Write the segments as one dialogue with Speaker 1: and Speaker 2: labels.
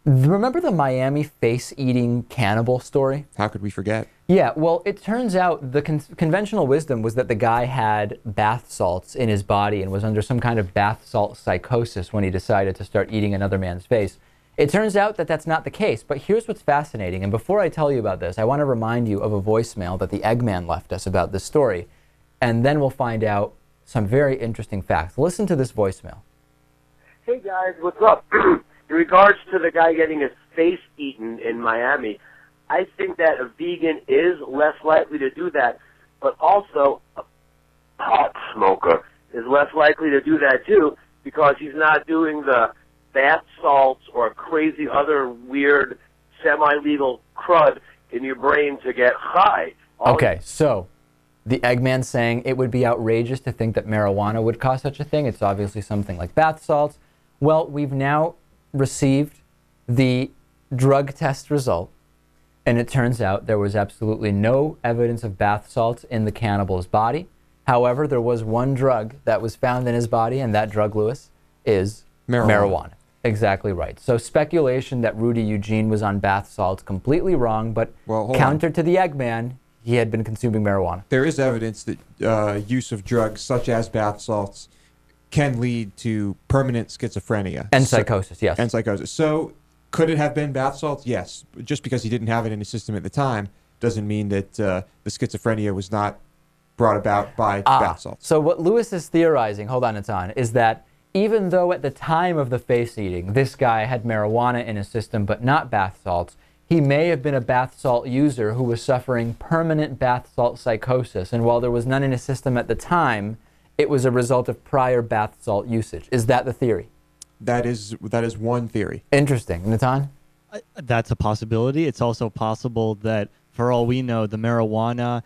Speaker 1: Remember the Miami face-eating cannibal story?
Speaker 2: How could we forget?
Speaker 1: Yeah, well, it turns out the conventional wisdom was that the guy had bath salts in his body and was under some kind of bath salt psychosis when he decided to start eating another man's face. It turns out that that's not the case, but here's what's fascinating. And before I tell you about this, I want to remind you of a voicemail that the Eggman left us about this story, and then we'll find out some very interesting facts. Listen to this voicemail.
Speaker 3: Hey guys, what's up? In regards to the guy getting his face eaten in Miami, I think that a vegan is less likely to do that, but also a pot smoker is less likely to do that too, because he's not doing the bath salts or crazy other weird semi-legal crud in your brain to get high.
Speaker 1: Okay, so the Eggman saying it would be outrageous to think that marijuana would cause such a thing. It's obviously something like bath salts. Well, we've now received the drug test result, and it turns out there was absolutely no evidence of bath salts in the cannibal's body. However, there was one drug that was found in his body, and that drug, Lewis, is marijuana. Exactly right. So speculation that Rudy Eugene was on bath salts, completely wrong, but counter to the Eggman, he had been consuming marijuana.
Speaker 2: There is evidence that use of drugs such as bath salts can lead to permanent schizophrenia.
Speaker 1: And psychosis, yes.
Speaker 2: And psychosis. So could it have been bath salts? Yes. Just because he didn't have it in his system at the time doesn't mean that the schizophrenia was not brought about by bath salts.
Speaker 1: So what Lewis is theorizing, hold on, it's on, is that even though at the time of the face eating, this guy had marijuana in his system but not bath salts, he may have been a bath salt user who was suffering permanent bath salt psychosis. And while there was none in his system at the time, it was a result of prior bath salt usage. Is that the theory?
Speaker 2: That is one theory.
Speaker 1: Interesting. Natan?
Speaker 4: That's a possibility. It's also possible that, for all we know, the marijuana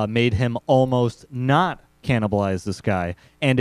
Speaker 4: made him almost not cannibalize this guy, and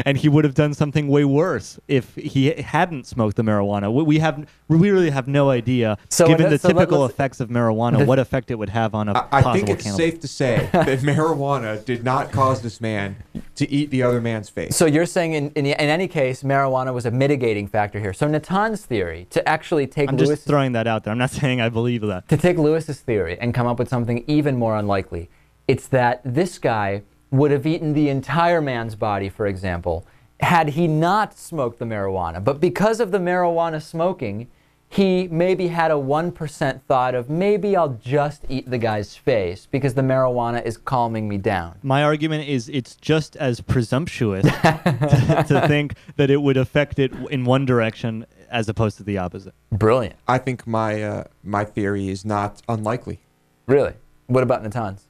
Speaker 4: and he would have done something way worse if he hadn't smoked the marijuana. We really have no idea, given the typical effects of marijuana, what effect it would have on a possible cannibal.
Speaker 2: I think it's safe to say that marijuana did not cause this man to eat the other man's face.
Speaker 1: So you're saying in any case, marijuana was a mitigating factor here. So Natan's theory, to actually take
Speaker 4: I'm just throwing that out there. I'm not saying I believe that.
Speaker 1: To take Lewis's theory and come up with something even more unlikely, it's that this guy would have eaten the entire man's body, for example, had he not smoked the marijuana. But because of the marijuana smoking, he maybe had a 1% thought of, maybe I'll just eat the guy's face because the marijuana is calming me down.
Speaker 4: My argument is it's just as presumptuous to think that it would affect it in one direction as opposed to the opposite.
Speaker 1: Brilliant.
Speaker 2: I think my theory is not unlikely.
Speaker 1: Really? What about Natan's?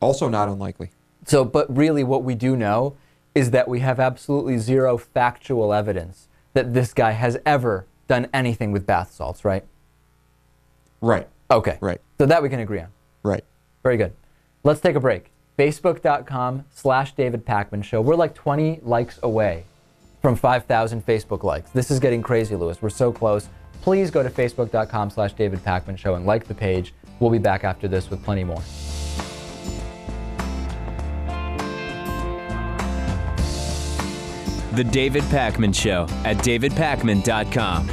Speaker 2: Also not unlikely.
Speaker 1: So, but really what we do know is that we have absolutely zero factual evidence that this guy has ever done anything with bath salts, right?
Speaker 2: Right.
Speaker 1: Okay.
Speaker 2: Right.
Speaker 1: So that we can agree on.
Speaker 2: Right.
Speaker 1: Very good. Let's take a break. Facebook.com/David Pakman Show. We're like 20 likes away from 5,000 Facebook likes. This is getting crazy, Lewis. We're so close. Please go to Facebook.com/David Pakman Show and like the page. We'll be back after this with plenty more.
Speaker 5: The David Pakman Show at davidpakman.com.